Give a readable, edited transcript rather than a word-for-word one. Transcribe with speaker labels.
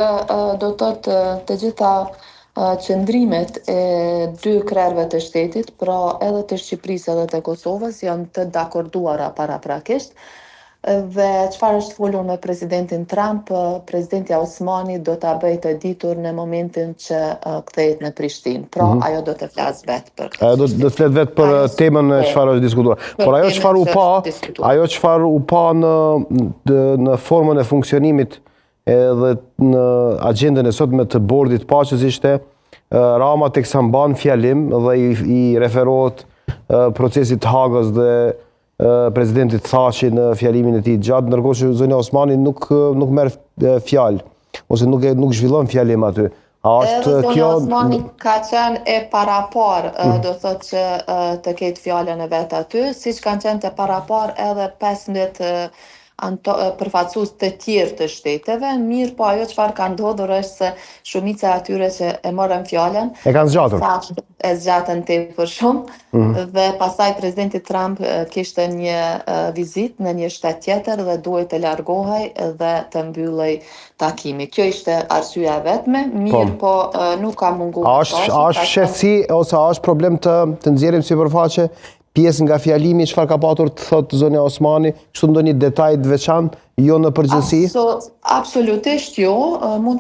Speaker 1: do të thotë të gjitha qëndrimet e dy krerëve të shtetit, pra edhe të Shqipërisë edhe të Kosovës, janë të dakorduara paraprakisht. Dhe çfarë është folur me presidentin Trump, presidenti Osmani do ta bëjë të ditur në momentin që kthehet në Prishtinë. Pra ajo do të flas vetë për këtë.
Speaker 2: Do të flet vetë për temën e çfarë është diskutuar. Por ajo çfarë u pa në formën e funksionimit edhe në agjendën e sotme të bordit paqes ishte Rama teksa mban fjalim dhe i referohet procesit Hagës dhe presidentit Thaçi në fjalimin e tij gjatë, ndërkohë që zonja Osmani nuk merr fjalë ose nuk zhvillon fjalim aty.
Speaker 1: Edhe zonja Osmani ka qenë e parapar, do thotë që të ketë fjalën e vet aty, siç kanë qenë të parapar edhe 15 përfaqësues të tjerë të shteteve, mirë po ajo çfarë ka ndodhur është se shumica e atyre që e morën fjalën
Speaker 2: e kanë zgjatur.
Speaker 1: E zgjatën tepër shumë dhe pastaj presidenti Trump kishte një vizitë në një shtet tjetër dhe duhej të largohej dhe të mbyllej takimi. Kjo ishte arsyeja e vetme, mirë po nuk ka munguar.
Speaker 2: A është shqetësi ose a është problem të nxjerrim sipërfaqe pjesë nga fjalimi çfarë ka patur të thotë zonja Osmani, kështu ndonjë detaj të veçantë, jo në përgjithësi?
Speaker 1: Absolutisht jo, mund